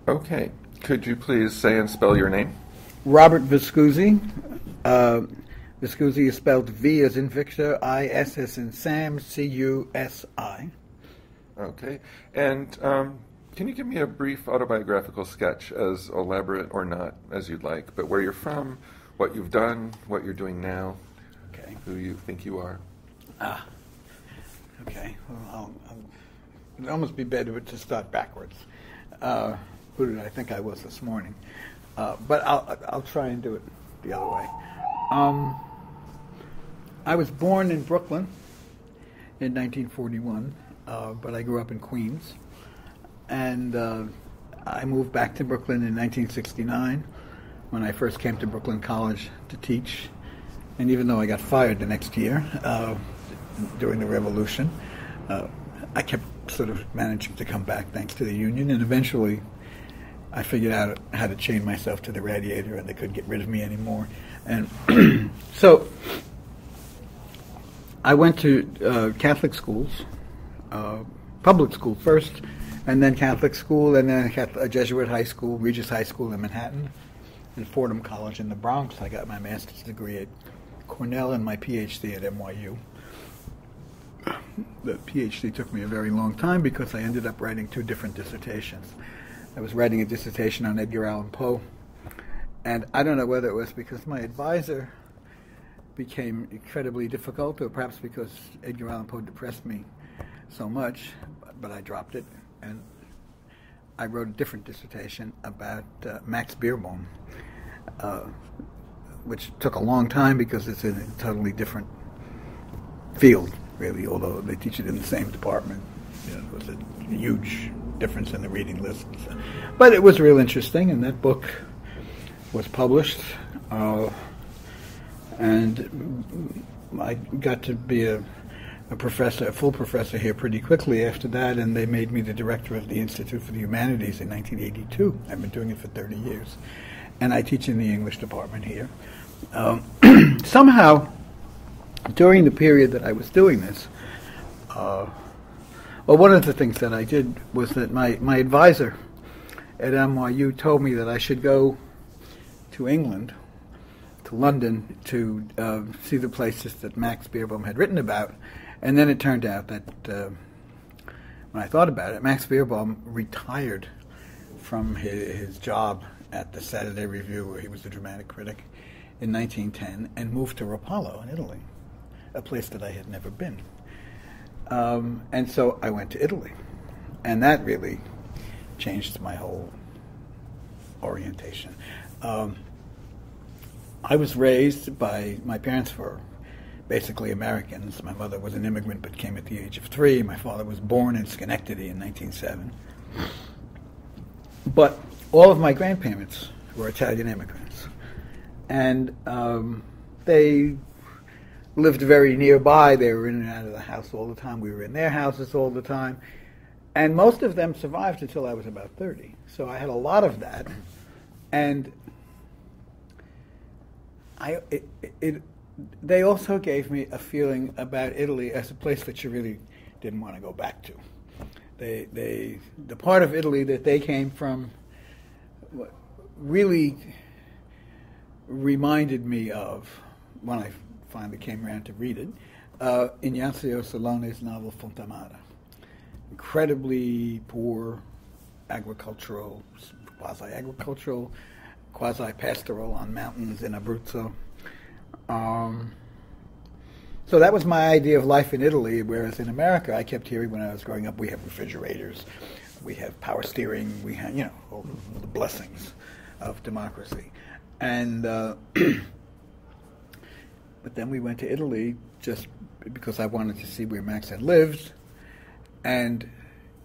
Okay. Could you please say and spell your name? Robert Viscusi. Viscusi is spelled V as in Victor, I, S as in Sam, C-U-S-I. Okay. And can you give me a brief autobiographical sketch, as elaborate or not as you'd like, but where you're from, what you've done, what you're doing now, Okay. who you think you are? Okay. Well, it'd almost be better to start backwards. Who did I think I was this morning? But I'll try and do it the other way. I was born in Brooklyn in 1941, but I grew up in Queens. And I moved back to Brooklyn in 1969 when I first came to Brooklyn College to teach. And even though I got fired the next year during the revolution, I kept sort of managing to come back thanks to the union. And eventually I figured out how to chain myself to the radiator and they couldn't get rid of me anymore. And so I went to Catholic schools, public school first, and then Catholic school, and then a Jesuit high school, Regis High School in Manhattan, and Fordham College in the Bronx. I got my master's degree at Cornell and my PhD at NYU. The PhD took me a very long time because I ended up writing 2 different dissertations. I was writing a dissertation on Edgar Allan Poe, and I don't know whether it was because my advisor became incredibly difficult, or perhaps because Edgar Allan Poe depressed me so much, but I dropped it, and I wrote a different dissertation about Max Beerbohm, which took a long time because it's in a totally different field, really, although they teach it in the same department. It was a huge difference in the reading list. But it was real interesting, and that book was published, and I got to be a professor, a full professor here pretty quickly after that, and they made me the director of the Institute for the Humanities in 1982. I've been doing it for 30 years. And I teach in the English department here. Somehow, during the period that I was doing this, one of the things that I did was that my advisor at NYU told me that I should go to England, to London, to see the places that Max Beerbohm had written about. And then it turned out that, when I thought about it, Max Beerbohm retired from his job at the Saturday Review, where he was a dramatic critic, in 1910, and moved to Rapallo in Italy, a place that I had never been. And so I went to Italy, and that really changed my whole orientation. I was raised by, my parents were basically Americans. My mother was an immigrant but came at the age of 3. My father was born in Schenectady in 1907. But all of my grandparents were Italian immigrants. And they lived very nearby. They were in and out of the house all the time. We were in their houses all the time. And most of them survived until I was about 30. So I had a lot of that. And they also gave me a feeling about Italy as a place that you really didn't want to go back to. The part of Italy that they came from really reminded me of, when I finally came around to read it, Ignazio Salone's novel Fontamara. Incredibly poor agricultural, quasi-agricultural, quasi-pastoral on mountains in Abruzzo. So that was my idea of life in Italy, whereas in America, I kept hearing when I was growing up, we have refrigerators, we have power steering, we have, all the blessings of democracy. And but then we went to Italy just because I wanted to see where Max had lived, and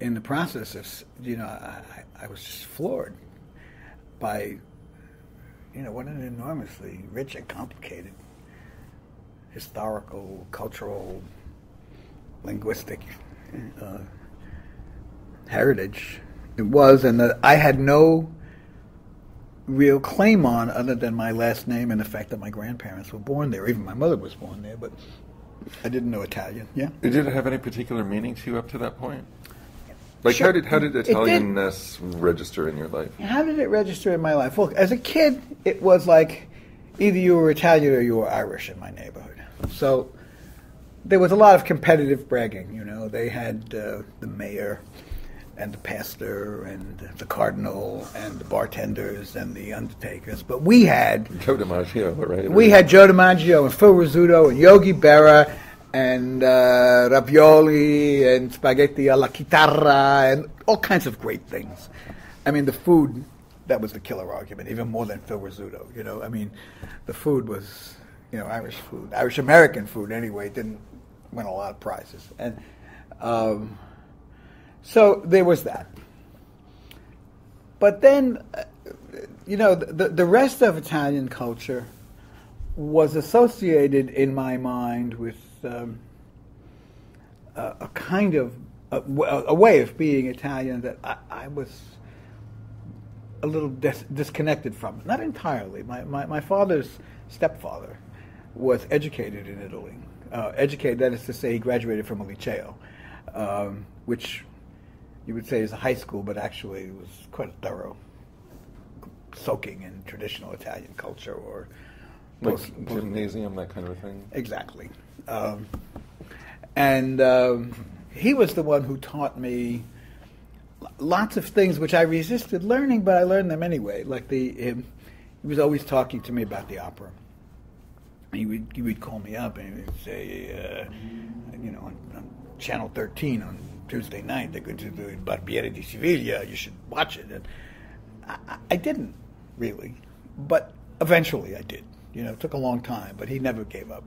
in the process of, I was just floored by, what an enormously rich and complicated historical, cultural, linguistic heritage it was, and that I had no real claim on other than my last name and the fact that my grandparents were born there. Even my mother was born there, but I didn't know Italian. Yeah. Did it have any particular meaning to you up to that point? Like, Sure. how did It did. Italianness register in your life? How did it register in my life? Well, as a kid, it was like either you were Italian or you were Irish in my neighborhood. So there was a lot of competitive bragging. You know, they had the mayor and the pastor and the cardinal and the bartenders and the undertakers, but we had Joe DiMaggio, right? We had Joe DiMaggio and Phil Rizzuto and Yogi Berra and ravioli and spaghetti alla chitarra and all kinds of great things. I mean, the food, that was the killer argument, even more than Phil Rizzuto, you know. I mean, the food was, you know, Irish food. Irish-American food, anyway, didn't win a lot of prizes. And so there was that. But then, you know, the rest of Italian culture was associated in my mind with a kind of a way of being Italian that I was a little disconnected from. Not entirely. My father's stepfather was educated in Italy. Educated, that is to say, he graduated from a liceo, which you would say is a high school, but actually it was quite a thorough soaking in traditional Italian culture, or like gymnasium, that kind of thing. Exactly. And he was the one who taught me lots of things which I resisted learning, but I learned them anyway. Like he was always talking to me about the opera. He would call me up and he would say, you know, on Channel 13 on Tuesday night, they're going to do Barbiere di Siviglia. You should watch it. And I didn't really, but eventually I did. You know, it took a long time, but he never gave up.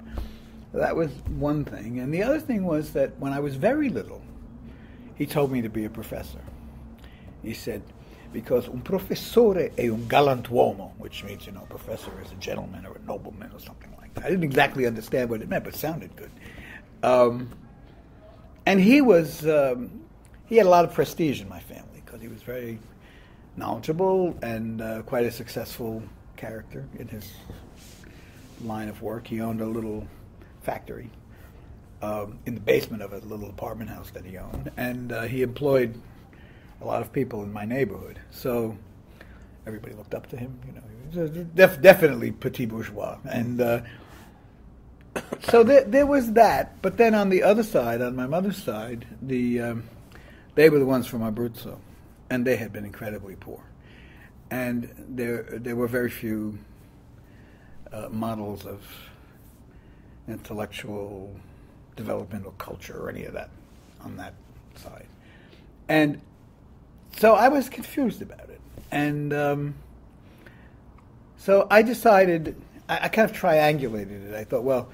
That was one thing. And the other thing was that when I was very little, he told me to be a professor. He said, because un professore è un galantuomo, which means, you know, a professor is a gentleman or a nobleman or something like that. I didn't exactly understand what it meant, but it sounded good. And he was, he had a lot of prestige in my family because he was very knowledgeable and quite a successful character in his line of work. He owned a little factory in the basement of a little apartment house that he owned, and he employed a lot of people in my neighborhood. So everybody looked up to him. You know, he was definitely petit bourgeois, and so there was that. But then on the other side, on my mother's side, they were the ones from Abruzzo, and they had been incredibly poor, and there were very few models of intellectual developmental culture or any of that on that side. And so I was confused about it. And so I decided, I kind of triangulated it. I thought, well,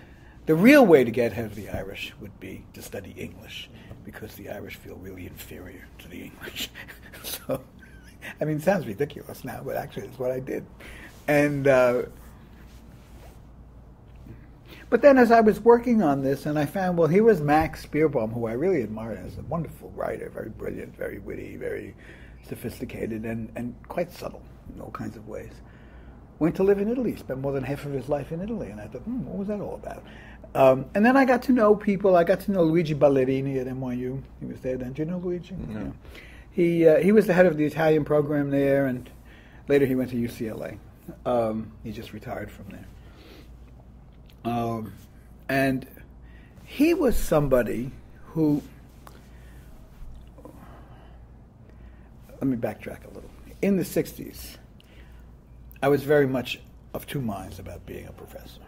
the real way to get ahead of the Irish would be to study English, because the Irish feel really inferior to the English. So, I mean, it sounds ridiculous now, but actually it's what I did. And but then as I was working on this, and I found, well, here was Max Beerbohm, who I really admired as a wonderful writer, very brilliant, very witty, very sophisticated, and quite subtle in all kinds of ways. Went to live in Italy, spent more than half of his life in Italy, and I thought, what was that all about? And then I got to know people. I got to know Luigi Ballerini at NYU. He was there then. Do you know Luigi? No. Yeah. He was the head of the Italian program there, and later he went to UCLA. He just retired from there. And he was somebody who, let me backtrack a little. In the 60s, I was very much of two minds about being a professor,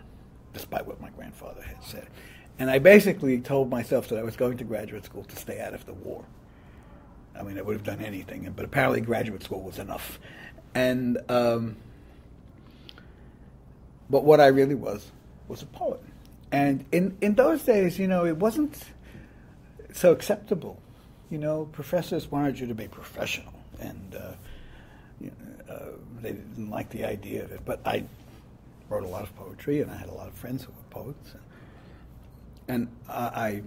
despite what my grandfather had said. And I basically told myself that I was going to graduate school to stay out of the war. I mean, I would have done anything, but apparently graduate school was enough. And but what I really was a poet. And in those days, you know, it wasn't so acceptable. You know, professors wanted you to be professional, and they didn't like the idea of it. But I wrote a lot of poetry, and I had a lot of friends who were poets. And I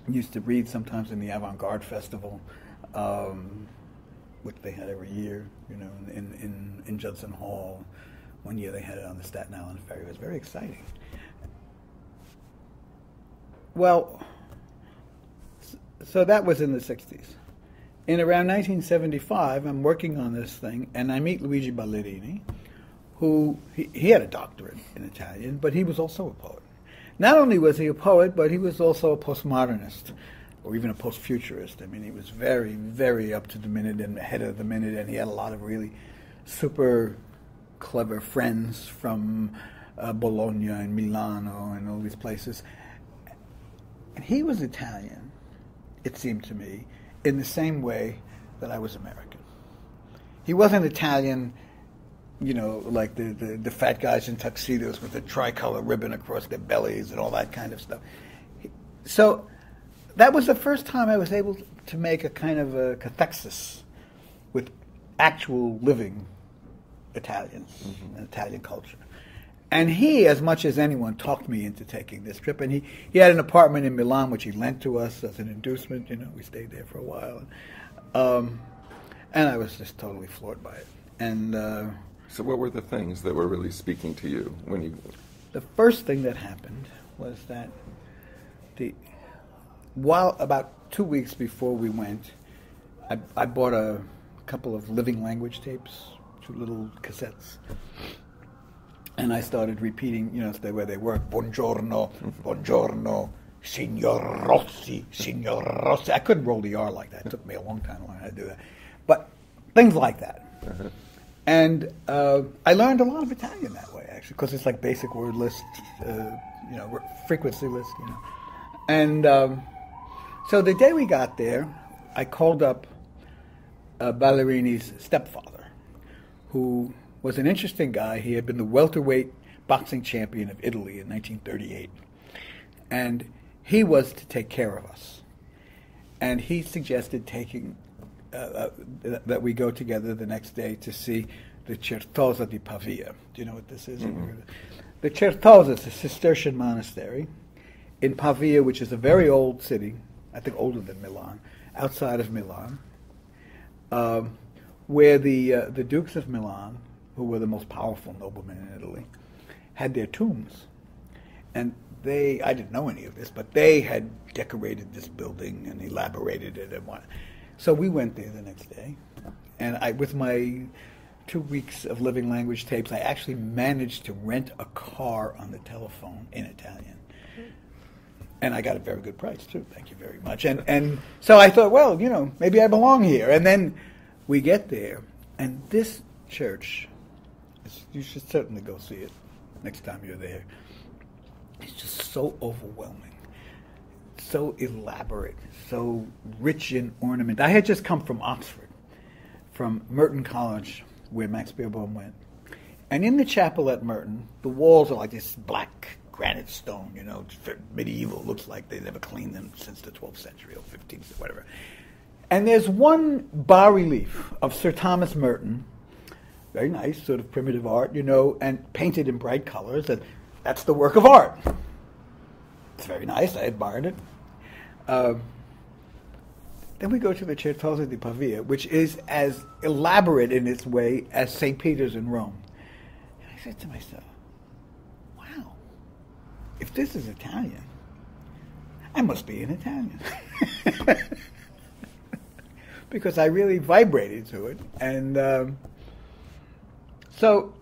used to read sometimes in the Avant-Garde Festival, which they had every year, you know, in Judson Hall. One year they had it on the Staten Island Ferry. It was very exciting. Well, so that was in the 60s. in around 1975, I'm working on this thing, and I meet Luigi Ballerini, who, he had a doctorate in Italian, but he was also a poet. Not only was he a poet, but he was also a postmodernist, or even a post-futurist. I mean, he was very, very up to the minute and ahead of the minute, and he had a lot of really super clever friends from Bologna and Milano and all these places. And he was Italian, it seemed to me, in the same way that I was American. He wasn't Italian, you know, like the fat guys in tuxedos with the tricolor ribbon across their bellies and all that kind of stuff. So that was the first time I was able to make a kind of a cathexis with actual living Italians and Italian culture. And he, as much as anyone, talked me into taking this trip. And he had an apartment in Milan, which he lent to us as an inducement. You know, we stayed there for a while. And I was just totally floored by it. And so what were the things that were really speaking to you when you... The first thing that happened was that while about 2 weeks before we went, I bought a couple of living language tapes, 2 little cassettes. And I started repeating, you know, where they were. Buongiorno, buongiorno, signor Rossi, signor Rossi. I couldn't roll the R like that. It took me a long time to learn how to do that. But things like that. Uh-huh. And I learned a lot of Italian that way, actually, because it's like basic word list, you know, frequency list, you know. And so the day we got there, I called up Ballerini's stepfather, who was an interesting guy. He had been the welterweight boxing champion of Italy in 1938. And he was to take care of us. And he suggested taking, that we go together the next day to see the Certosa di Pavia. Do you know what this is? Mm-hmm. The Certosa is a Cistercian monastery in Pavia, which is a very old city, I think older than Milan, outside of Milan, where the Dukes of Milan, who were the most powerful noblemen in Italy, had their tombs. And I didn't know any of this, but they had decorated this building and elaborated it and what. So we went there the next day, and with my 2 weeks of living language tapes, I actually managed to rent a car on the telephone in Italian. And I got a very good price, too. Thank you very much. And so I thought, well, you know, maybe I belong here. And then we get there, and this church, you should certainly go see it next time you're there. It's just so overwhelming, so elaborate, so rich in ornament. I had just come from Oxford, from Merton College, where Max Beerbohm went. And in the chapel at Merton, the walls are like this black granite stone, you know, medieval. Looks like they never cleaned them since the 12th century or 15th or whatever. And there's one bas-relief of Sir Thomas Merton, very nice, sort of primitive art, you know, and painted in bright colors, and that's the work of art. It's very nice. I admired it. Then we go to the Certosa di Pavia, which is as elaborate in its way as St. Peter's in Rome. And I said to myself, wow, if this is Italian, I must be an Italian. Because I really vibrated to it. And so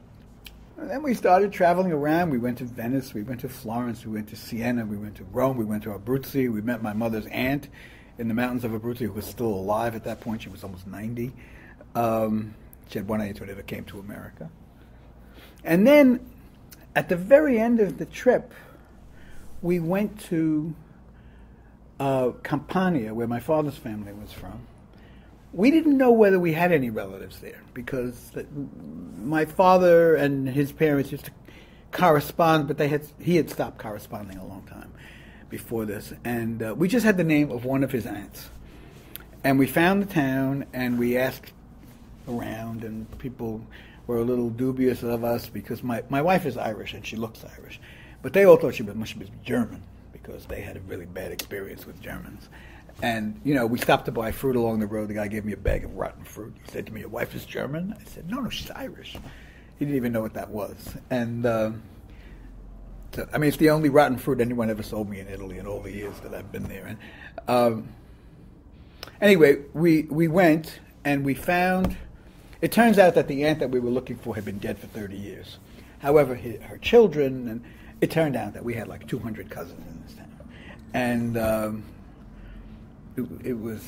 then we started traveling around. We went to Venice, we went to Florence, we went to Siena, we went to Rome, we went to Abruzzi. We met my mother's aunt in the mountains of Abruzzi, who was still alive at that point. She was almost 90. She had one aunt who never came to America. And then at the very end of the trip, we went to Campania, where my father's family was from. We didn't know whether we had any relatives there because my father and his parents used to correspond, but he had stopped corresponding a long time before this. And we just had the name of one of his aunts. And we found the town, and we asked around, and people were a little dubious of us because my wife is Irish, and she looks Irish. But they all thought she must be German because they had a really bad experience with Germans. And, you know, we stopped to buy fruit along the road. The guy gave me a bag of rotten fruit. He said to me, "Your wife is German?" I said, no, she's Irish. He didn't even know what that was. And, so, I mean, it's the only rotten fruit anyone ever sold me in Italy in all the years that I've been there. Anyway, we went and we found. It turns out that the aunt that we were looking for had been dead for 30 years. However, her children, and it turned out that we had like 200 cousins in this town, and it was,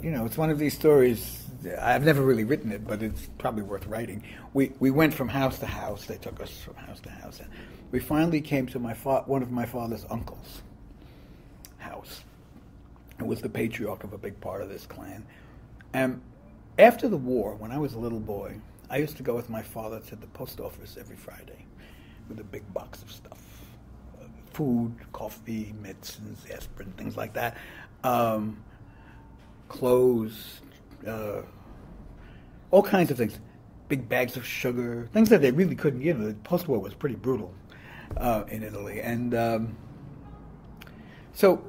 it's one of these stories. I've never really written it, but it's probably worth writing. We went from house to house. They took us from house to house. And we finally came to one of my father's uncles' house. It was the patriarch of a big part of this clan. And after the war, when I was a little boy, I used to go with my father to the post office every Friday with a big box of stuff. Food, coffee, medicines, aspirin, things like that. Clothes, all kinds of things. Big bags of sugar, things that they really couldn't give. The post-war was pretty brutal in Italy. And so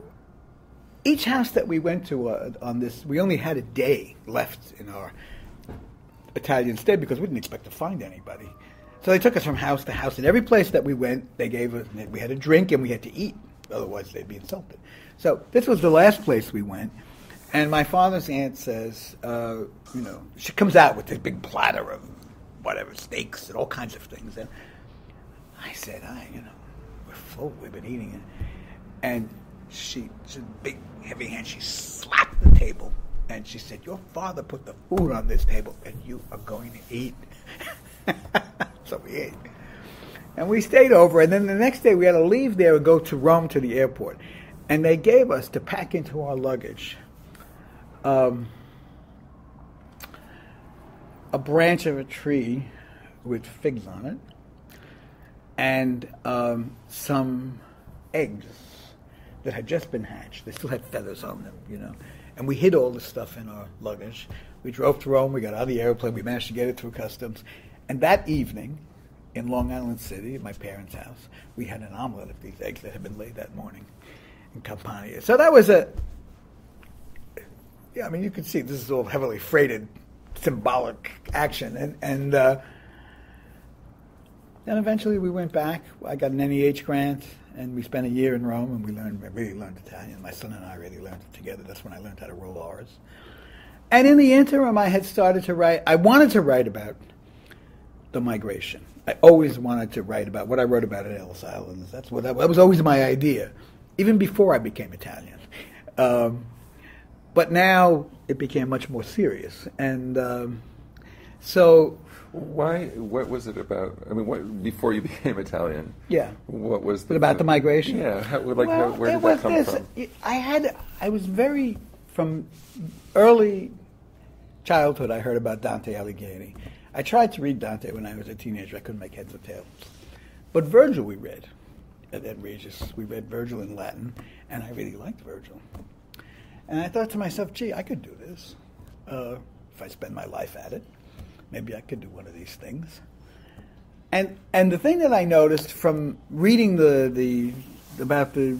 each house that we went to on this, we only had a day left in our Italian stay because we didn't expect to find anybody. So they took us from house to house. And every place that we went, they gave us, we had a drink and we had to eat. Otherwise, they'd be insulted. So this was the last place we went. And my father's aunt says, she comes out with this big platter of whatever, steaks and all kinds of things. And I said, we're full. We've been eating it. And she's a big, heavy hand. She slapped the table. And she said, your father put the food on this table, and you are going to eat. So we ate. And we stayed over. And then the next day we had to leave there and go to Rome to the airport. And they gave us to pack into our luggage a branch of a tree with figs on it and some eggs that had just been hatched. They still had feathers on them, And we hid all the stuff in our luggage. We drove to Rome. We got out of the airplane. We managed to get it through customs. And that evening, in Long Island City, at my parents' house, we had an omelet of these eggs that had been laid that morning in Campania. So that was you can see this is all heavily freighted, symbolic action. And then eventually we went back. I got an NEH grant, and we spent a year in Rome, and we really learned Italian. My son and I really learned it together. That's when I learned how to roll R's. And in the interim, I had started to write. I wanted to write about the migration. I always wanted to write about what I wrote about at Ellis Island. That was always my idea, even before I became Italian. But now it became much more serious. And so... Why? What was it about? Before you became Italian? Yeah. What was about the migration? Yeah. Where did that come from? I was from early childhood, I heard about Dante Alighieri. I tried to read Dante when I was a teenager. I couldn't make heads or tails. But Virgil we read at Regis. We read Virgil in Latin, and I really liked Virgil. And I thought to myself, gee, I could do this if I spend my life at it. Maybe I could do one of these things. And the thing that I noticed from reading about the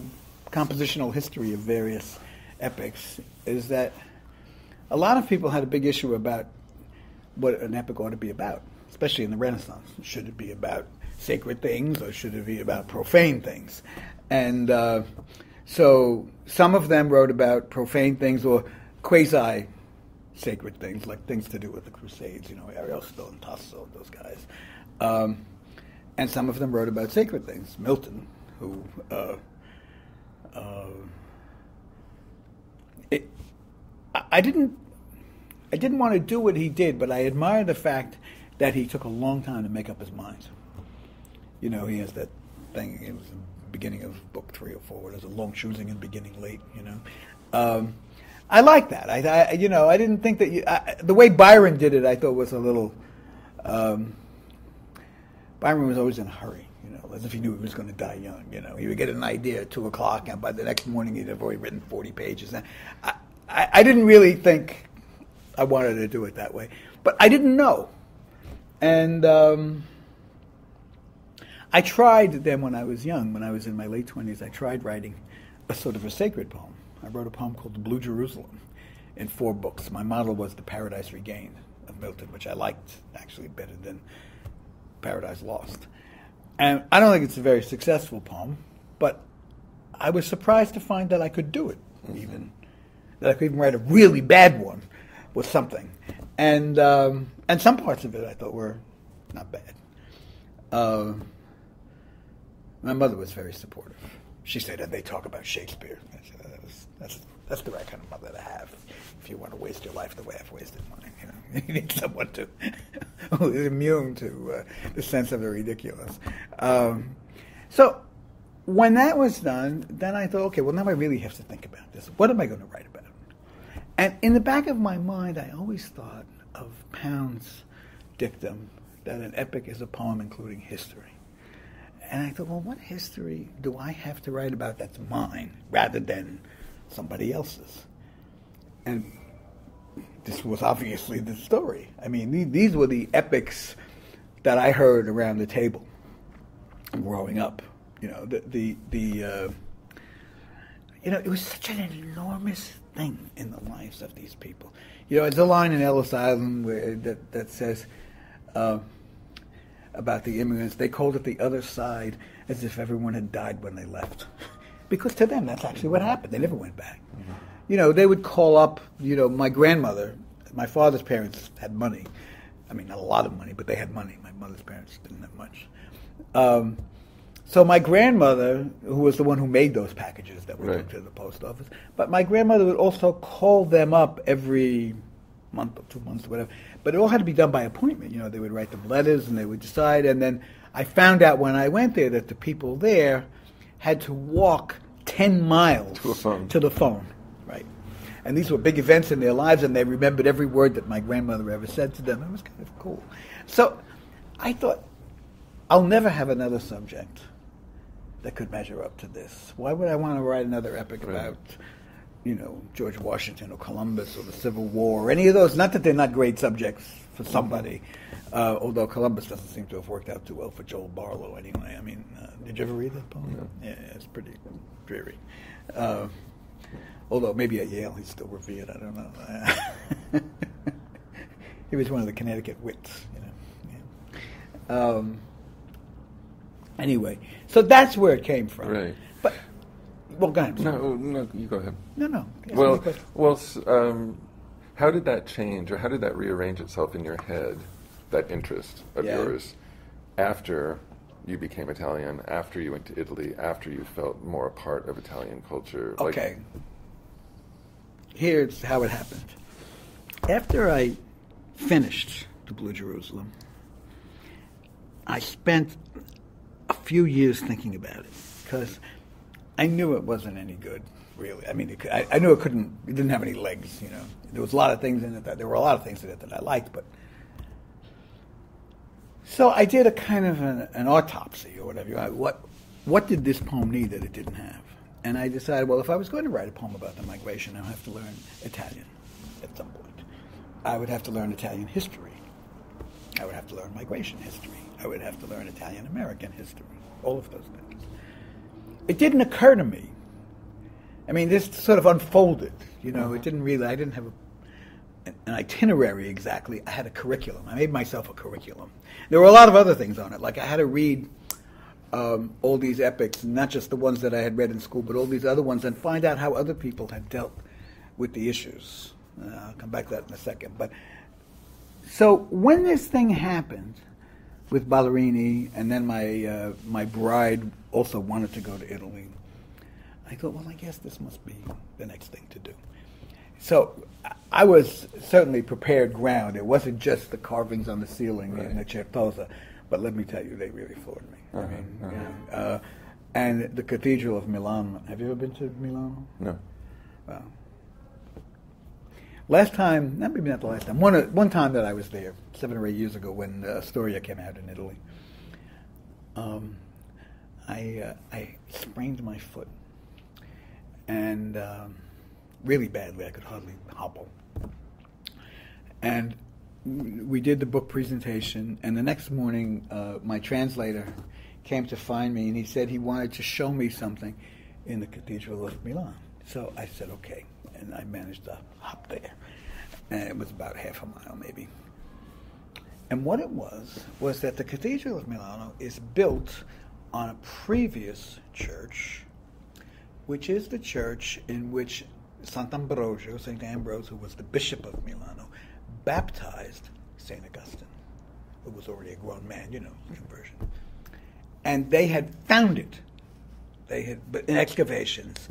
compositional history of various epics is that a lot of people had a big issue about what an epic ought to be about, especially in the Renaissance. Should it be about sacred things or should it be about profane things? And so some of them wrote about profane things or quasi-sacred things, like things to do with the Crusades, Ariosto and Tasso, those guys. And some of them wrote about sacred things. Milton, who... I didn't want to do what he did, but I admire the fact that he took a long time to make up his mind. He has that thing, it was the beginning of book 3 or 4, where there's a long choosing and beginning late, I like that. I didn't think that... the way Byron did it, I thought was a little... Byron was always in a hurry, as if he knew he was going to die young, He would get an idea at 2 o'clock, and by the next morning he'd have already written 40 pages. And I didn't really think I wanted to do it that way. But I didn't know. And I tried then when I was young, when I was in my late 20s, I tried writing a sort of a sacred poem. I wrote a poem called The Blue Jerusalem in 4 books. My model was The Paradise Regained of Milton, which I liked actually better than Paradise Lost. And I don't think it's a very successful poem, but I was surprised to find that I could do it even. that I could even write a really bad one was something. And some parts of it I thought were not bad. My mother was very supportive. She said that they talk about Shakespeare. I said, that's the right kind of mother to have if you want to waste your life the way I've wasted mine. You know, you need someone who is immune to the sense of the ridiculous. So when that was done, then I thought, okay, well, now I really have to think about this. What am I going to write about? And in the back of my mind, I always thought of Pound's dictum that an epic is a poem including history. And I thought, well, what history do I have to write about that's mine rather than somebody else's? And this was obviously the story. I mean, these were the epics that I heard around the table growing up. You know, it was such an enormous thing in the lives of these people. You know, there's a line in Ellis Island that says about the immigrants, they called it the other side as if everyone had died when they left. Because to them, that's actually what happened. They never went back. Mm-hmm. You know, they would call up, my grandmother, my father's parents had money. I mean, not a lot of money, but they had money. My mother's parents didn't have much. So my grandmother, who was the one who made those packages that were took to the post office, but my grandmother would also call them up every month or 2 months or whatever. But it all had to be done by appointment. You know, they would write them letters and they would decide. And then I found out when I went there that the people there had to walk 10 miles to the phone. Right. And these were big events in their lives, and they remembered every word that my grandmother ever said to them. It was kind of cool. So I thought, I'll never have another subject that could measure up to this. Why would I want to write another epic about, George Washington or Columbus or the Civil War or any of those? Not that they're not great subjects for somebody, although Columbus doesn't seem to have worked out too well for Joel Barlow anyway. I mean, did you ever read that poem? No. Yeah, it's pretty dreary. Although maybe at Yale he's still revered, I don't know. He was one of the Connecticut wits, Yeah. Anyway, so that's where it came from. Right. But, well, go ahead. No, you go ahead. No. How did that change, or how did that rearrange itself in your head, that interest of yours, after you became Italian, after you went to Italy, after you felt more a part of Italian culture? Okay. Here's how it happened. After I finished The Blue Jerusalem, I spent a few years thinking about it because I knew it wasn't any good, really. I mean, I knew it didn't have any legs, There was a lot of things in it there were a lot of things in it that I liked, but so I did a kind of an autopsy or whatever. What did this poem need that it didn't have? And I decided, well, if I was going to write a poem about the migration, I would have to learn Italian at some point. I would have to learn Italian history. I would have to learn migration history. I would have to learn Italian-American history, all of those things. It didn't occur to me. I mean, this sort of unfolded, It didn't really, I didn't have an itinerary exactly. I had a curriculum. I made myself a curriculum. There were a lot of other things on it, like I had to read all these epics, not just the ones that I had read in school, but all these other ones, and find out how other people had dealt with the issues. I'll come back to that in a second. But so when this thing happened with Ballerini, and then my bride also wanted to go to Italy, I thought, well, I guess this must be the next thing to do. So I was certainly prepared ground. It wasn't just the carvings on the ceiling in the Certosa, but let me tell you, they really floored me. And the Cathedral of Milan. Have you ever been to Milan? No. Well, last time, maybe not the last time, one time that I was there, 7 or 8 years ago, when Astoria came out in Italy, I sprained my foot, and really badly. I could hardly hobble. And we did the book presentation, and the next morning, my translator came to find me, and he said he wanted to show me something in the Cathedral of Milan. So I said, okay, and I managed to hop there. And it was about half a mile, maybe. And what it was that the Cathedral of Milano is built on a previous church, which is the church in which Sant'Ambrogio, St. Ambrose, who was the Bishop of Milano, baptized St. Augustine, who was already a grown man, conversion. And they had found it. But in excavations.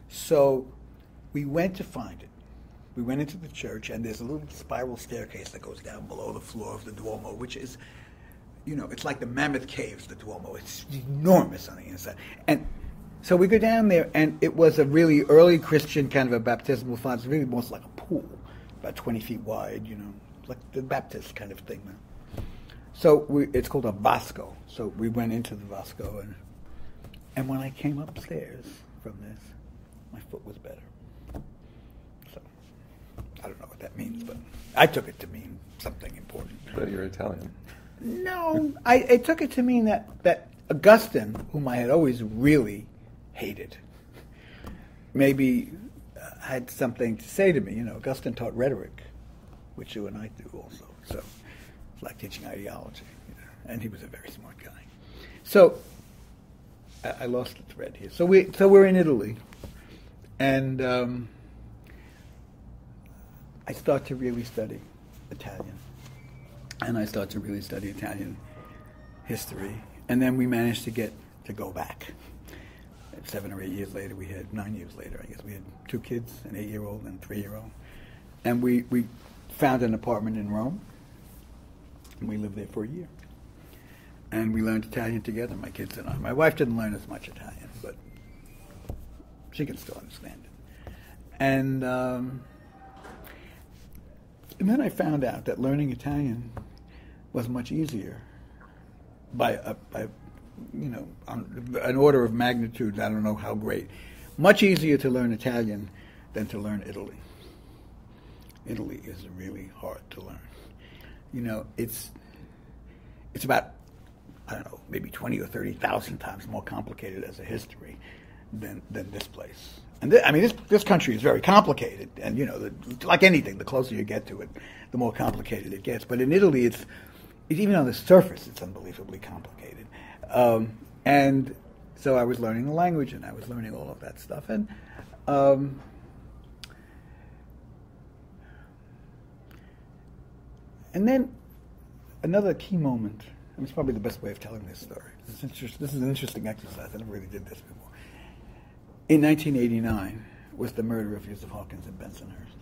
So we went to find it. We went into the church, and there's a little spiral staircase that goes down below the floor of the Duomo, which is, it's like the Mammoth Caves, the Duomo. It's enormous on the inside. And so we go down there, and it was a really early Christian kind of a baptismal font. It's really almost like a pool, about 20 feet wide, like the Baptist kind of thing. So it's called a Vasco. So we went into the Vasco, and when I came upstairs from this, my foot was better. So I don't know what that means, but I took it to mean something important. But you're Italian. No, I took it to mean that Augustine, whom I had always really hated, maybe had something to say to me. Augustine taught rhetoric, which you and I do also. So it's like teaching ideology, and he was a very smart guy. So I lost the thread here. So we're in Italy, and I start to really study Italian, and I start to really study Italian history, and then we managed to go back. 7 or 8 years later, 9 years later, I guess, we had 2 kids, an 8-year-old and a 3-year-old. And we found an apartment in Rome, and we lived there for a year. And we learned Italian together, my kids and I. My wife didn't learn as much Italian, but she can still understand it. And then I found out that learning Italian was much easier by an order of magnitude, I don't know how great. Much easier to learn Italian than to learn Italy. Italy is really hard to learn. It's about, I don't know, maybe 20 or 30,000 times more complicated as a history than this place. And this country is very complicated, and like anything, the closer you get to it, the more complicated it gets. But in Italy, it's even on the surface, it's unbelievably complicated. And so I was learning the language, and I was learning all of that stuff. And then another key moment, and it's probably the best way of telling this story. This is an interesting exercise. I never really did this before. In 1989 was the murder of Yusuf Hawkins in Bensonhurst.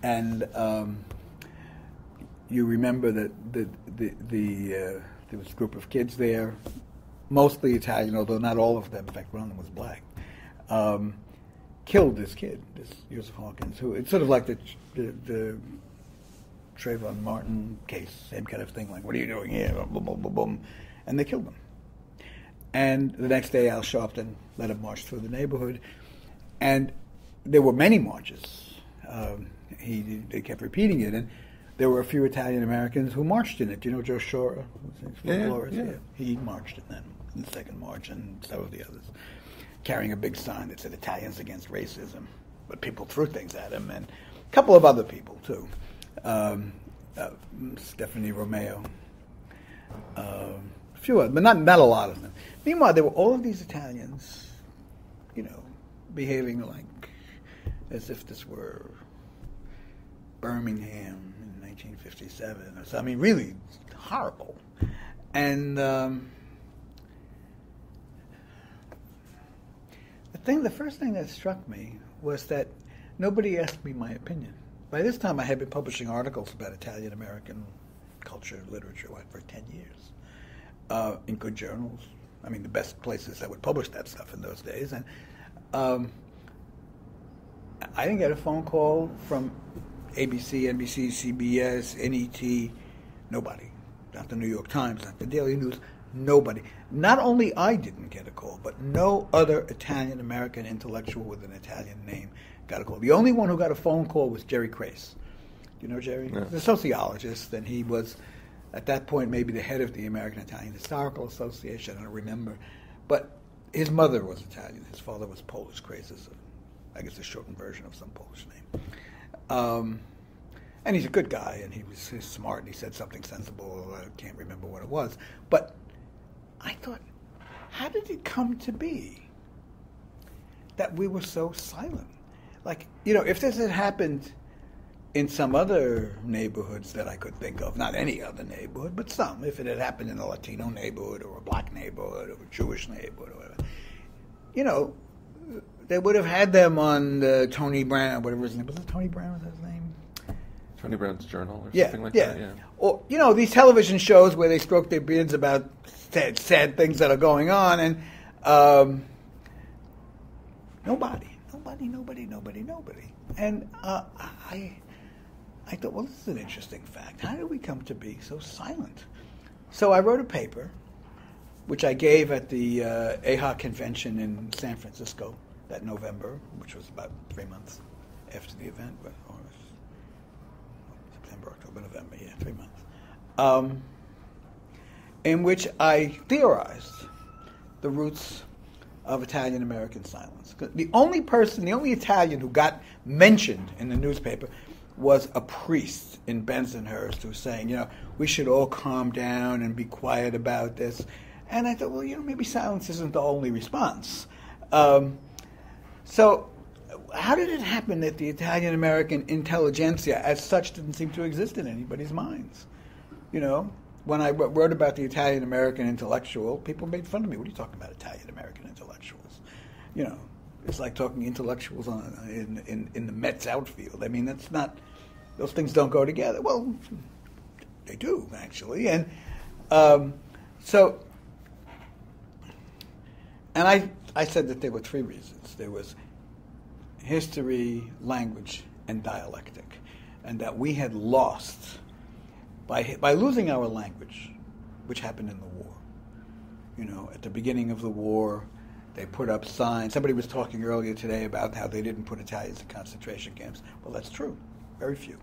And you remember that there was a group of kids there, mostly Italian, although not all of them. In fact, one of them was black. Killed this kid, this Yusuf Hawkins, who it's sort of like the Trayvon Martin case, same kind of thing. Like, what are you doing here? Boom, boom, boom, boom, and they killed him. And the next day, Al Sharpton led a march through the neighborhood, and there were many marches. They kept repeating it, and there were a few Italian Americans who marched in it. Do you know Joe Shora? Yeah. He marched in the second march, and some of the others, carrying a big sign that said "Italians Against Racism." But people threw things at him, and a couple of other people too. Stephanie Romeo, a few others, but not a lot of them. Meanwhile, there were all of these Italians, behaving like as if this were Birmingham in 1957 or so. I mean, really horrible. And the first thing that struck me was that nobody asked me my opinion. By this time, I had been publishing articles about Italian American culture, literature, for 10 years in good journals. I mean, the best places that would publish that stuff in those days. And I didn't get a phone call from ABC, NBC, CBS, NET, nobody. Not the New York Times, not the Daily News, nobody. Not only I didn't get a call, but no other Italian-American intellectual with an Italian name got a call. The only one who got a phone call was Jerry Crace. Do you know Jerry? Yeah. He's a sociologist, and he was, at that point, maybe the head of the American Italian Historical Association, I don't remember. But his mother was Italian. His father was Polish. Crace is, I guess, a shortened version of some Polish name. And he's a good guy, and he's smart, and he said something sensible. I can't remember what it was. But I thought, how did it come to be that we were so silent? like, you know, if this had happened in some other neighborhoods that I could think of, not any other neighborhood, but some, if it had happened in a Latino neighborhood or a black neighborhood or a Jewish neighborhood or whatever, you know, they would have had them on Tony Brown, whatever his name was. Tony Brown, was that his name? Tony Brown's Journal or Yeah, something like yeah. that? Yeah. Or, you know, these television shows where they stroke their beards about sad things that are going on, and nobody. And I thought, well, this is an interesting fact. How did we come to be so silent? So I wrote a paper, which I gave at the AHA convention in San Francisco that November, which was about 3 months after the event, or September, October, November, 3 months, in which I theorized the roots of Italian-American silence. The only Italian who got mentioned in the newspaper was a priest in Bensonhurst who was saying, you know, we should all calm down and be quiet about this. And I thought, well, you know, maybe silence isn't the only response. So how did it happen that the Italian-American intelligentsia as such didn't seem to exist in anybody's minds? You know, when I wrote about the Italian-American intellectual, people made fun of me. What are you talking about, Italian-American intellectuals? You know, it's like talking intellectuals in the Mets outfield. I mean, that's not, those things don't go together. Well, they do, actually. And so, and I said that there were 3 reasons. There was history, language, and dialectic. And that we had lost, by losing our language, which happened in the war. You know, at the beginning of the war, they put up signs. Somebody was talking earlier today about how they didn't put Italians in concentration camps. Well, that's true. Very few.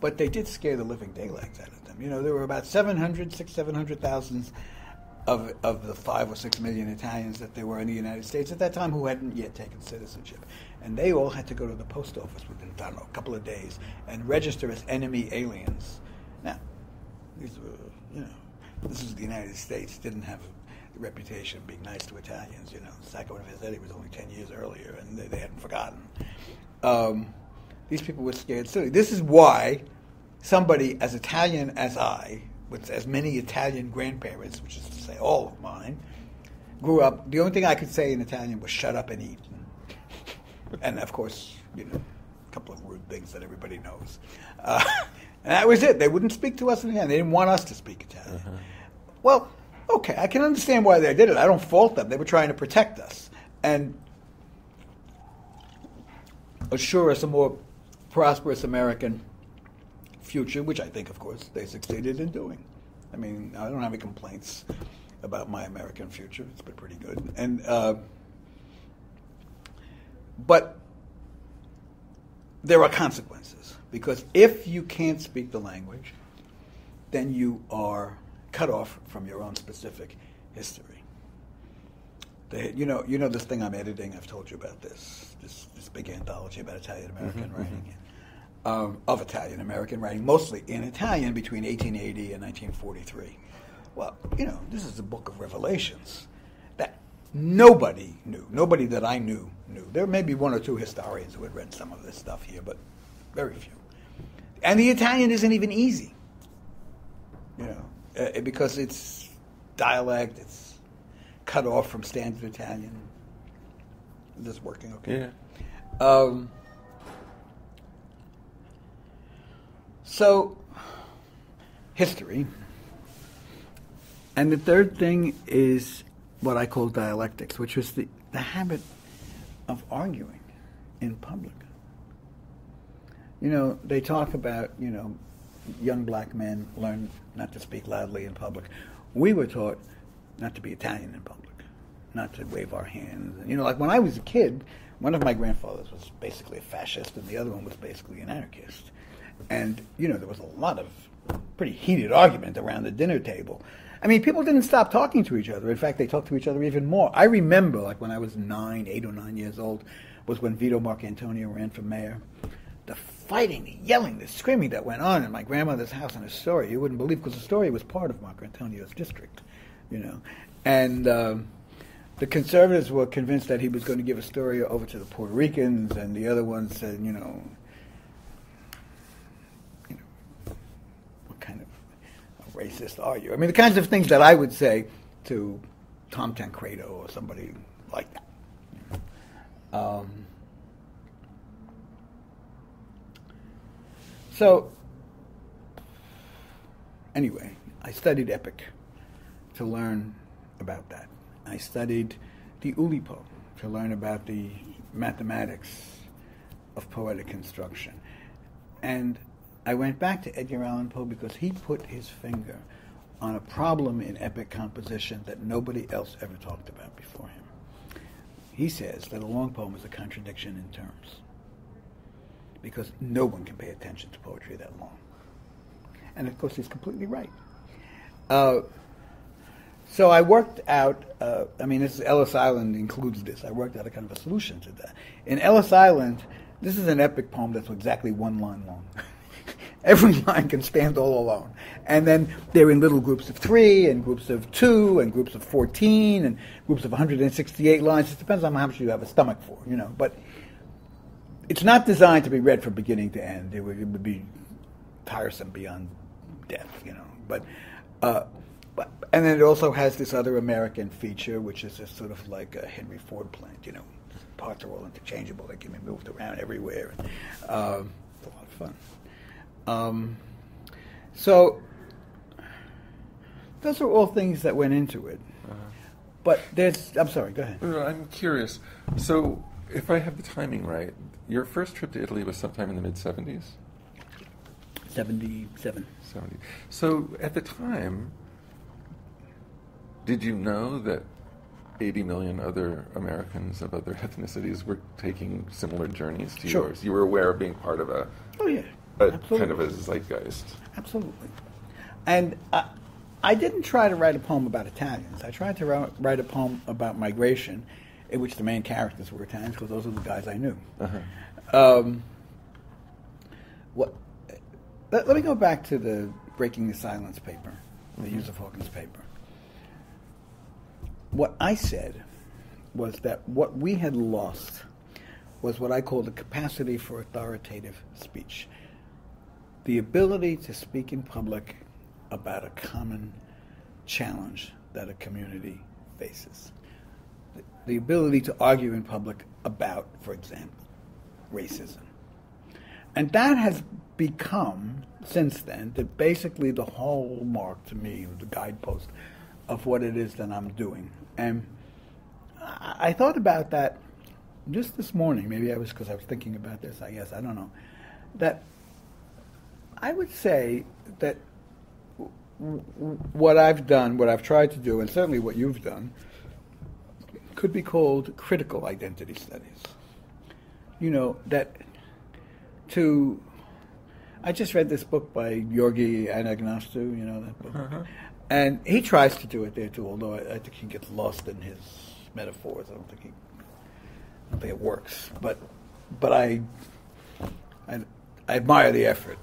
But they did scare the living daylights out of them. You know, there were about 700,000 of the 5 or 6 million Italians that there were in the United States at that time who hadn't yet taken citizenship. And they all had to go to the post office within, I don't know, a couple of days and register as enemy aliens. Now, these were, you know, this is the United States, didn't have the reputation of being nice to Italians. You know, Sacco and Vanzetti was only 10 years earlier, and they hadn't forgotten. These people were scared silly. This is why somebody as Italian as I, with as many Italian grandparents, which is to say all of mine, grew up, the only thing I could say in Italian was shut up and eat. And of course, you know, a couple of rude things that everybody knows. And that was it. They wouldn't speak to us in Italian. They didn't want us to speak Italian. Uh-huh. Well, okay, I can understand why they did it. I don't fault them. They were trying to protect us and assure us a more prosperous American future, which I think, of course, they succeeded in doing. I mean, I don't have any complaints about my American future. It's been pretty good. And but there are consequences, because if you can't speak the language, then you are cut off from your own specific history. You know this thing I'm editing. I've told you about this big anthology about Italian American writing, of Italian American writing, mostly in Italian between 1880 and 1943. Well, you know, this is the book of revelations that nobody knew. Nobody that I knew. There may be 1 or 2 historians who had read some of this stuff here, but very few. And the Italian isn't even easy, you know, because it's dialect, it's cut off from standard Italian. Is this working okay? Yeah. So, history. And the third thing is what I call dialectics, which was the habit of arguing in public. You know, they talk about, you know, young black men learn not to speak loudly in public. We were taught not to be Italian in public, not to wave our hands. You know, like when I was a kid, one of my grandfathers was basically a fascist and the other one was basically an anarchist. And, you know, there was a lot of pretty heated argument around the dinner table. I mean, people didn't stop talking to each other. In fact, they talked to each other even more. I remember, like, when I was 8 or 9 years old, was when Vito Marcantonio ran for mayor. The fighting, the yelling, the screaming that went on in my grandmother's house in Astoria, you wouldn't believe, because Astoria was part of Marcantonio's district, you know. And the conservatives were convinced that he was going to give Astoria over to the Puerto Ricans, and the other ones said, what kind of a racist are you? I mean, the kinds of things that I would say to Tom Tancredo or somebody like that. So, anyway, I studied epic to learn about that. I studied the Oulipo to learn about the mathematics of poetic construction. And I went back to Edgar Allan Poe because he put his finger on a problem in epic composition that nobody else ever talked about before him. He says that a long poem is a contradiction in terms because no one can pay attention to poetry that long. And of course, he's completely right. So I worked out, Ellis Island includes this. I worked out a kind of a solution to that. In Ellis Island, this is an epic poem that's exactly one line long. Every line can stand all alone. And then they're in little groups of 3 and groups of 2 and groups of 14 and groups of 168 lines. It depends on how much you have a stomach for, But it's not designed to be read from beginning to end. It would be tiresome beyond death, But and then it also has this other American feature, which is just sort of like a Henry Ford plant, Parts are all interchangeable. They can be moved around everywhere. It's a lot of fun. So those are all things that went into it. But I'm sorry, go ahead. No, I'm curious. So if I have the timing right, your first trip to Italy was sometime in the mid-'70s? 77. 70. So at the time, did you know that 80 million other Americans of other ethnicities were taking similar journeys to yours? You were aware of being part of a kind of a zeitgeist. Absolutely. And I didn't try to write a poem about Italians. I tried to write a poem about migration, in which the main characters were Italians, because those are the guys I knew. Let me go back to the Breaking the Silence paper, the Yusuf Hawkins paper. What I said was that what we had lost was what I call the capacity for authoritative speech. The ability to speak in public about a common challenge that a community faces. The ability to argue in public about, for example, racism. And that has become, since then, basically the hallmark to me, the guidepost of what it is that I'm doing. And I thought about that just this morning. Maybe I was because I was thinking about this, I guess. I don't know. That I would say that what I've done, what I've tried to do, and certainly what you've done, could be called critical identity studies. I just read this book by Georgi Anagnostou, that book. And he tries to do it there too, although I think he gets lost in his metaphors. I don't think it works. But I admire the effort.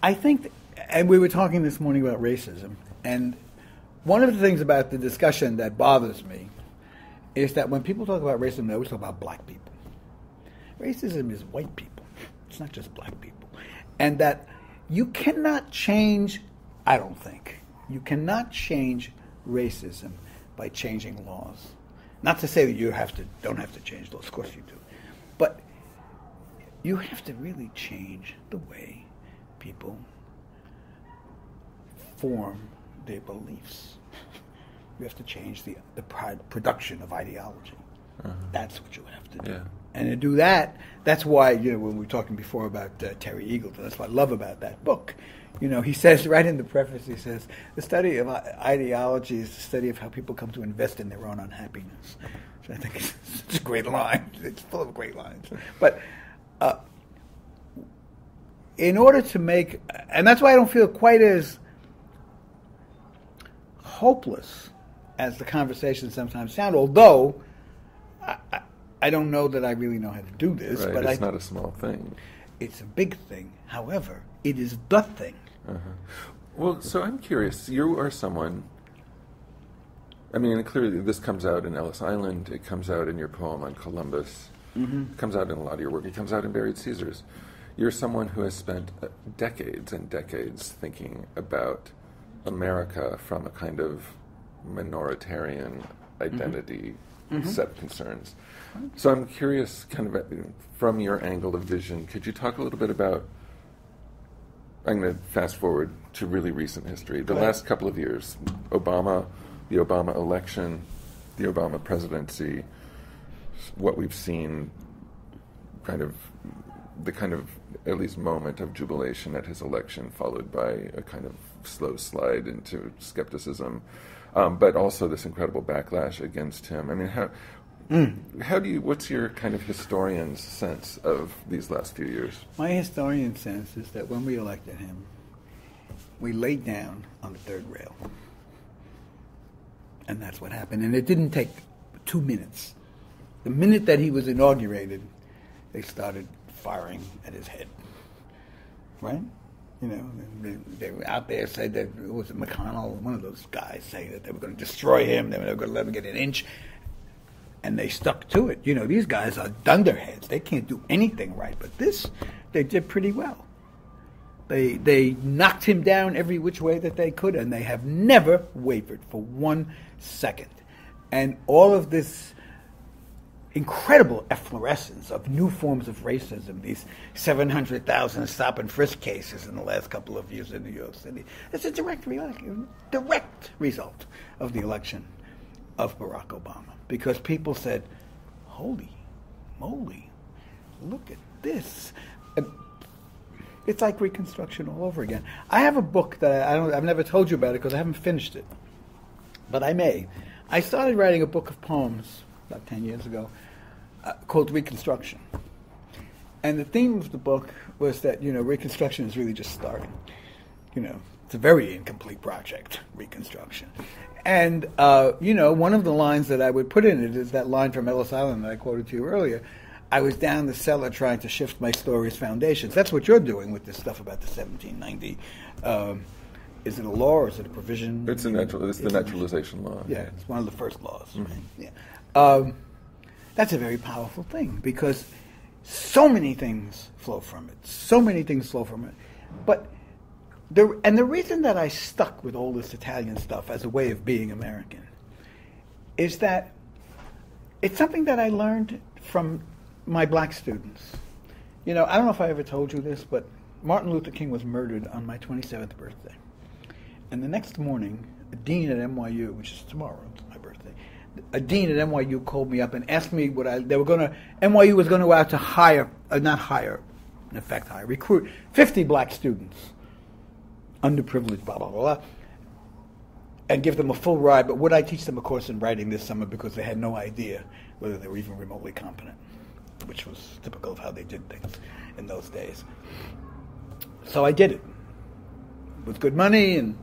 I think, and we were talking this morning about racism, and one of the things about the discussion that bothers me is that when people talk about racism, they always talk about black people. Racism is white people. It's not just black people. And that you cannot change, I don't think, you cannot change racism by changing laws. Not to say that you don't have to change laws, of course you do. But you have to really change the way people form their beliefs. You have to change the production of ideology. That's what you have to do. Yeah. And to do that, that's why, when we were talking before about Terry Eagleton, that's what I love about that book. He says, right in the preface, he says, the study of ideology is the study of how people come to invest in their own unhappiness. So I think it's a great line. It's full of great lines. But in order to make, and that's why I don't feel quite as hopeless as the conversations sometimes sound, although I don't know that I really know how to do this. Right, but it's not a small thing. It's a big thing. However, it is the thing. Well, so I'm curious. You are someone I mean, clearly this comes out in Ellis Island. It comes out in your poem on Columbus. It comes out in a lot of your work. It comes out in Buried Caesars. You're someone who has spent decades and decades thinking about America from a kind of minoritarian identity set of concerns. So I'm curious, kind of from your angle of vision, could you talk a little bit about, I'm going to fast forward to really recent history, the last couple of years, Obama, the Obama election, the Obama presidency, what we've seen, the kind of at least moment of jubilation at his election, followed by a kind of slow slide into skepticism, but also this incredible backlash against him. I mean, how do you? What's your kind of historian's sense of these last few years? My historian's sense is that when we elected him, we laid down on the third rail, and that's what happened. And it didn't take 2 minutes. The minute that he was inaugurated, they started firing at his head. Right? You know, they were out there, said that it was McConnell, one of those guys, saying that they were going to destroy him, they were going to let him get an inch, and they stuck to it. You know, these guys are dunderheads. They can't do anything right. But this, they did pretty well. They knocked him down every which way that they could, and they have never wavered for 1 second. And all of this incredible efflorescence of new forms of racism, these 700,000 stop and frisk cases in the last couple of years in New York City, it's a direct result of the election of Barack Obama. Because people said, holy moly, look at this. It's like Reconstruction all over again. I have a book that I've never told you about it because I haven't finished it, but I may. I started writing a book of poems about 10 years ago called Reconstruction. And the theme of the book was that, you know, Reconstruction is really just starting. You know, it's a very incomplete project, Reconstruction. And, you know, one of the lines that I would put in it is that line from Ellis Island that I quoted to you earlier. I was down the cellar trying to shift my story's foundations. That's what you're doing with this stuff about the 1790. Is it a law or is it a provision? It's the naturalization law. Yeah, it's one of the first laws. Right? Yeah. That's a very powerful thing because so many things flow from it. But the reason that I stuck with all this Italian stuff as a way of being American is that it's something that I learned from my black students. You know, I don't know if I ever told you this, but Martin Luther King was murdered on my 27th birthday. And the next morning, a dean at NYU, which is tomorrow, it's my birthday, a dean at NYU called me up and asked me NYU was going to go out to recruit 50 black students, underprivileged, blah, blah, blah, blah, and give them a full ride, but would I teach them a course in writing this summer because they had no idea whether they were even remotely competent, which was typical of how they did things in those days. So I did it. It was good money, and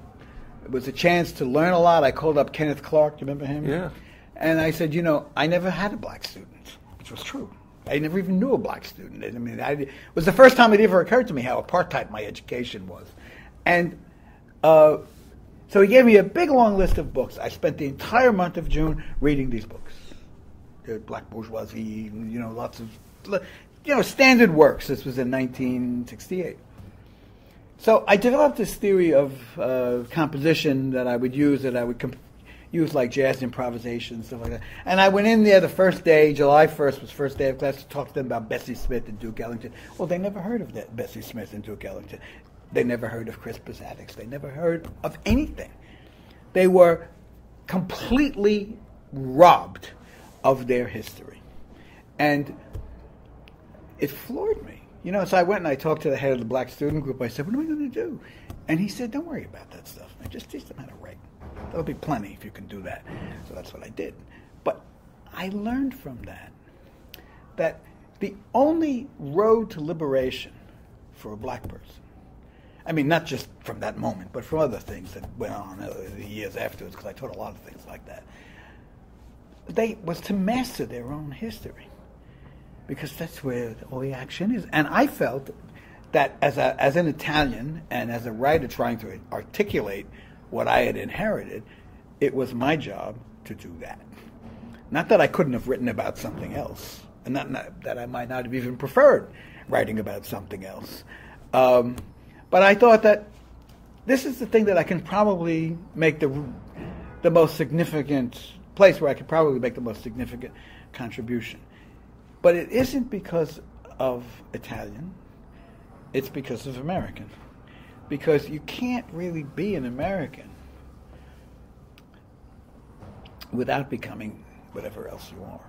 it was a chance to learn a lot. I called up Kenneth Clark. Do you remember him? Yeah. And I said, you know, I never had a black student, which was true. I never even knew a black student. I mean, it was the first time it ever occurred to me how apartheid my education was. And so he gave me a big, long list of books. I spent the entire month of June reading these books. The Black Bourgeoisie, you know, lots of, you know, standard works. This was in 1968. So I developed this theory of composition that I would use, use like jazz improvisation and stuff like that. And I went in there the first day, July 1st was first day of class, to talk to them about Bessie Smith and Duke Ellington. Well, they never heard of that, Bessie Smith and Duke Ellington. They never heard of Crispus Attucks. They never heard of anything. They were completely robbed of their history. And it floored me. You know, so I went and I talked to the head of the black student group. I said, what are we going to do? And he said, don't worry about that stuff. I just teach them how to write. There'll be plenty if you can do that. So that's what I did. But I learned from that the only road to liberation for a black person, I mean, not just from that moment, but from other things that went on the years afterwards, because I taught a lot of things like that, was to master their own history. Because that's where all the action is. And I felt that as an Italian and as a writer trying to articulate what I had inherited, it was my job to do that. Not that I couldn't have written about something else, and not that I might not have even preferred writing about something else. But I thought that this is the thing that I can probably make the most significant place where I could probably make the most significant contribution. But it isn't because of Italian. It's because of American. Because you can't really be an American without becoming whatever else you are.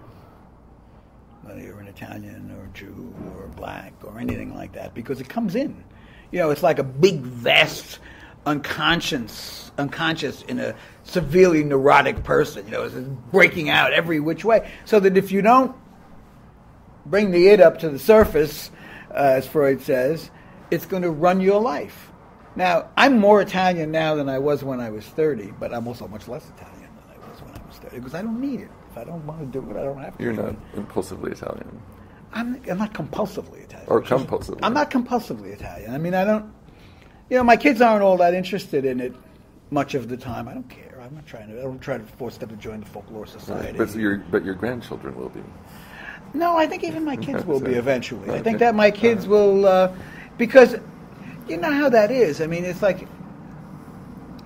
Whether you're an Italian or a Jew or black or anything like that, because it comes in. You know, it's like a big, vast unconscious in a severely neurotic person. You know, it's breaking out every which way. So that if you don't bring the id up to the surface, as Freud says, it's going to run your life. Now, I'm more Italian now than I was when I was 30, but I'm also much less Italian than I was when I was 30, because I don't need it. If I don't want to do it, I don't have to. You're not impulsively Italian. I'm not compulsively Italian. Or compulsively. I'm not compulsively Italian. I mean, I don't... You know, my kids aren't all that interested in it much of the time. I don't care. I don't try to force them to join the folklore society. Right. But your grandchildren will be. No, I think even my kids will be eventually. Okay. I think that my kids will... because you know how that is. I mean, it's like...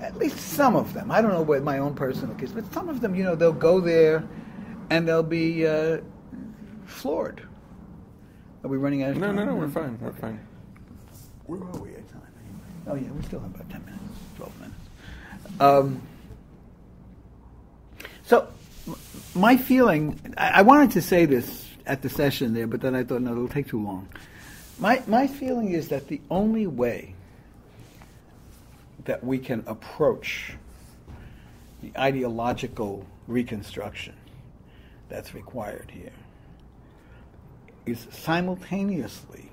At least some of them. I don't know what my own personal kids, but some of them, you know, they'll go there and they'll be floored. Are we running out of time? No, we're fine. We're fine. Where are we at time? Oh, yeah, we still have about 10 minutes, 12 minutes. So, my feeling, I wanted to say this at the session there, but then I thought, no, it'll take too long. My feeling is that the only way that we can approach the ideological reconstruction that's required here is simultaneously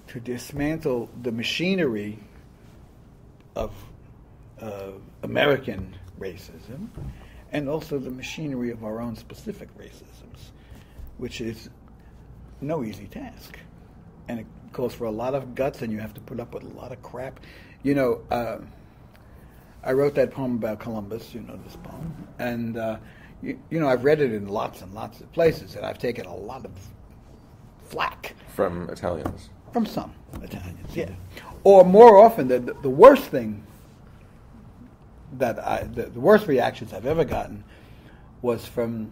to dismantle the machinery of American racism and also the machinery of our own specific racisms, which is no easy task. And it calls for a lot of guts, and you have to put up with a lot of crap. You know, I wrote that poem about Columbus, you know this poem, and you know, I've read it in lots and lots of places, and I've taken a lot of flack. From Italians? From some Italians, yeah. Or more often, the worst thing that the worst reactions I've ever gotten was from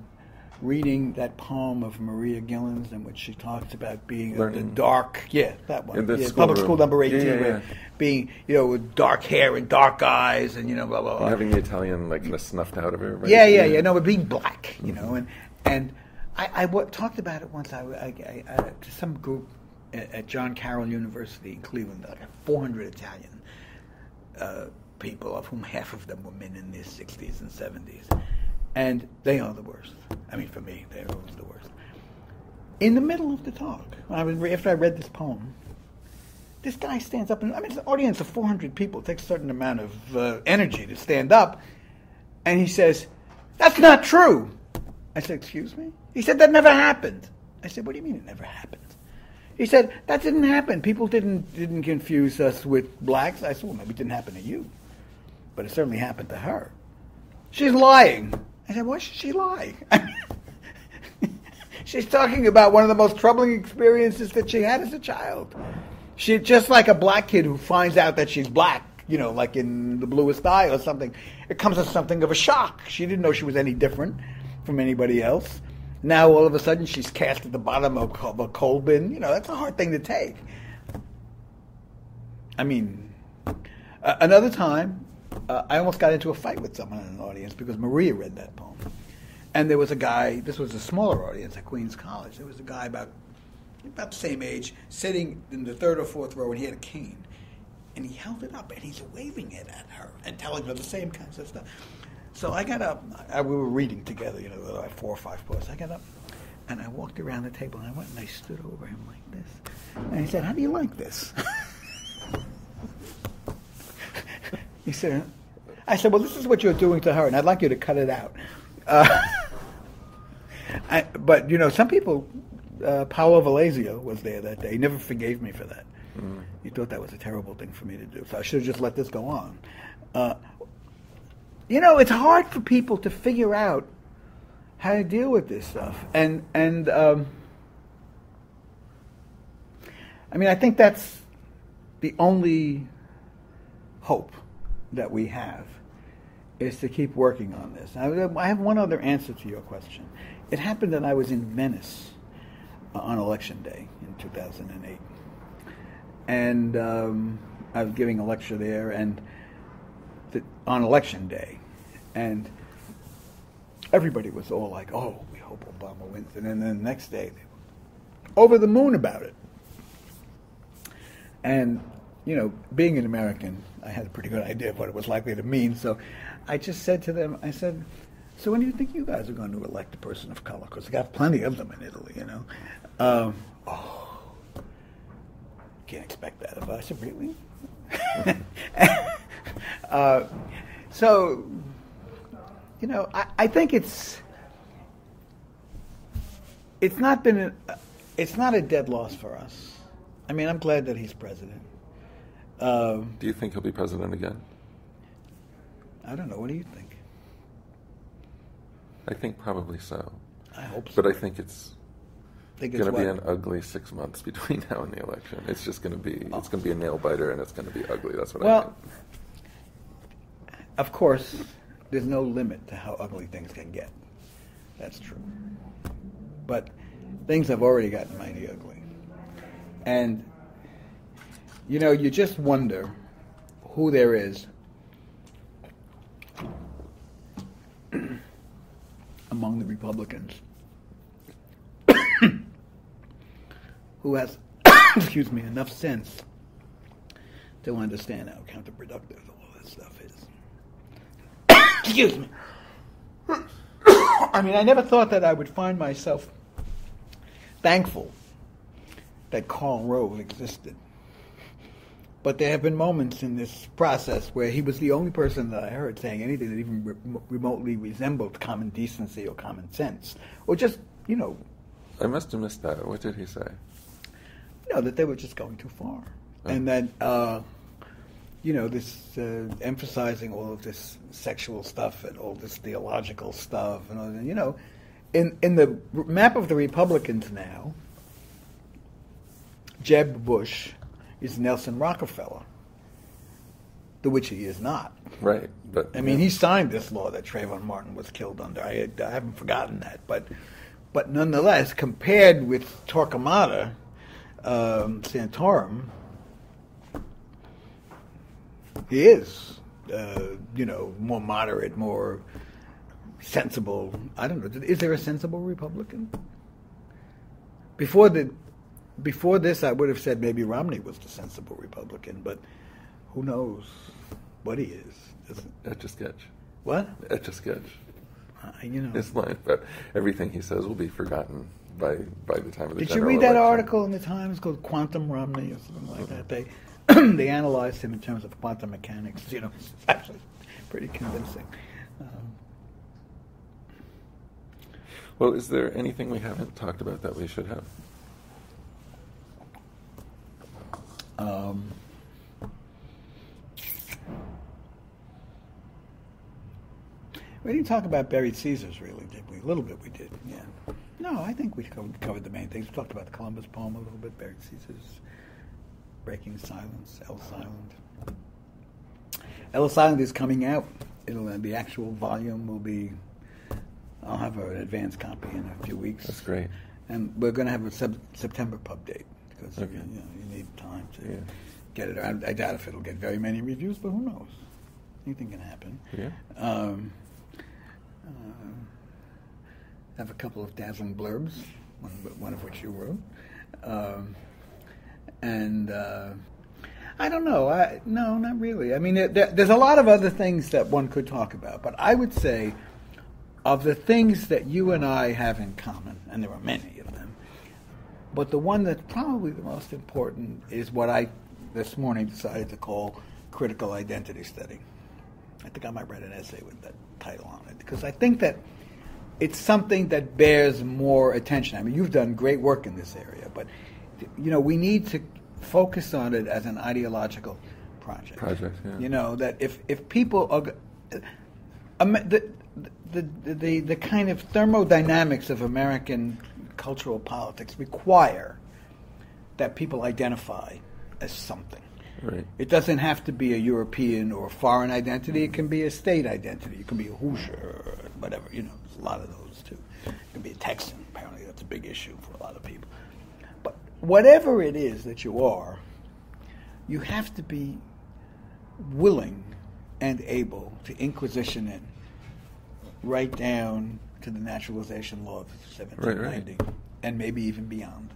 reading that poem of Maria Gillen's in which she talks about being the dark, that one, public school number 18, being, you know, with dark hair and dark eyes and, you know, blah, blah, blah. And having the Italian likeness snuffed out of her, right? Yeah, no, but being black, you know, and I talked about it once I to some group at John Carroll University in Cleveland, like 400 Italian people, of whom half of them were men in their 60s and 70s. And they are the worst. I mean, for me, they're always the worst. In the middle of the talk, after I read this poem, this guy stands up, and I mean, it's an audience of 400 people. It takes a certain amount of energy to stand up. And he says, "That's not true." I said, "Excuse me?" He said, "That never happened." I said, "What do you mean it never happened?" He said, "That didn't happen. People didn't confuse us with blacks." I said, "Well, maybe it didn't happen to you, but it certainly happened to her. She's lying." I said, "Why should she lie?" She's talking about one of the most troubling experiences that she had as a child. She, just like a black kid who finds out that she's black, you know, like in The Bluest Eye or something, it comes as something of a shock. She didn't know she was any different from anybody else. Now, all of a sudden, she's cast at the bottom of a coal bin. You know, that's a hard thing to take. I mean, another time, I almost got into a fight with someone in an audience because Maria read that poem. And there was a guy, this was a smaller audience at Queens College, there was a guy about the same age sitting in the third or fourth row, and he had a cane. And he held it up, and he's waving it at her and telling her the same kinds of stuff. So I got up, we were reading together, you know, like 4 or 5 books. I got up, and I walked around the table, and I went and I stood over him like this. And he said, "How do you like this?" He said, I said, "Well, this is what you're doing to her, and I'd like you to cut it out." But, you know, some people, Paolo Valesio was there that day. He never forgave me for that. Mm. He thought that was a terrible thing for me to do. So I should have just let this go on. it's hard for people to figure out how to deal with this stuff. And I think that's the only hope that we have, is to keep working on this. I have one other answer to your question. It happened that I was in Venice on Election Day in 2008. And I was giving a lecture there on Election Day. And everybody was all like, oh, we hope Obama wins. And then the next day, they were over the moon about it. And, being an American, I had a pretty good idea of what it was likely to mean. So I just said to them, I said, so when do you think you guys are going to elect a person of color? Because they got plenty of them in Italy, can't expect that of us. Really? So, I think it's not a dead loss for us. I'm glad that he's president. Do you think he'll be president again? I don't know. What do you think? I think probably so. I hope so. But I think it's going to be an ugly 6 months between now and the election. It's just going to be it's going to be a nail biter, and it's going to be ugly. That's what I think. Of course, there's no limit to how ugly things can get. That's true. But things have already gotten mighty ugly. And, you just wonder who there is among the Republicans who has, enough sense to understand how counterproductive all this stuff is. Excuse me. I never thought that I would find myself thankful that Karl Rove existed. But there have been moments in this process where he was the only person that I heard saying anything that even remotely resembled common decency or common sense. Or just, I must have missed that. What did he say? That they were just going too far. Oh. And that, this emphasizing all of this sexual stuff and all this theological stuff. And all, in the map of the Republicans now, Jeb Bush is Nelson Rockefeller, to which he is not. Right. But he signed this law that Trayvon Martin was killed under. I haven't forgotten that. But nonetheless, compared with Torquemada Santorum, he is, more moderate, more sensible. I don't know. Is there a sensible Republican? Before this, I would have said maybe Romney was the sensible Republican, but who knows what he is? Etch-a-sketch. What? Etch-a-sketch. His line about everything he says will be forgotten by the time of the Did general you read that election. article in the Times called Quantum Romney or something like that? They analyzed him in terms of quantum mechanics. It's actually pretty convincing. Well, is there anything we haven't talked about that we should have? We didn't talk about buried Caesars, really, did we? A little bit we did, yeah. No, I think we covered the main things. We talked about the Columbus poem a little bit, buried Caesars, breaking silence, Ellis Island. Ellis Island is coming out. The actual volume will be, I'll have an advance copy in a few weeks. That's great. And we're going to have a September pub date, because you need time to get it around. I doubt if it'll get very many reviews, but who knows? Anything can happen. Yeah. Have a couple of dazzling blurbs, one of which you wrote. And I don't know. No, not really. There's a lot of other things that one could talk about, but I would say of the things that you and I have in common, and there are many of them, but the one that's probably the most important is what I, this morning, decided to call critical identity study. I think I might write an essay with that title on it, because I think that it's something that bears more attention. You've done great work in this area, but we need to focus on it as an ideological project. Yeah. That if people are, The kind of thermodynamics of American cultural politics require that people identify as something. Right. It doesn't have to be a European or foreign identity. It can be a state identity. It can be a Hoosier or whatever. There's a lot of those too. It can be a Texan. Apparently, that's a big issue for a lot of people. But whatever it is that you are, you have to be willing and able to inquisition it right down to the naturalization law of 1790, and maybe even beyond.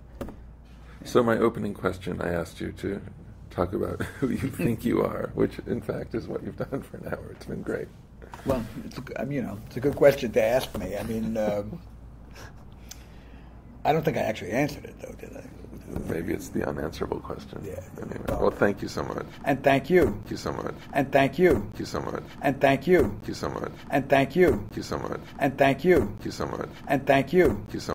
So my opening question, I asked you to talk about who you think you are, which in fact is what you've done for an hour. It's been great. Well, it's a good question to ask me. I mean, I don't think I actually answered it, though, did I? Maybe it's the unanswerable question. Yeah. Anyway. Well, thank you so much. And thank you. Thank you so much. And thank you. Thank you so much. And thank you. Thank you so much. And thank you. Thank you so much. And thank you. Thank you so much. And thank you. Thank you so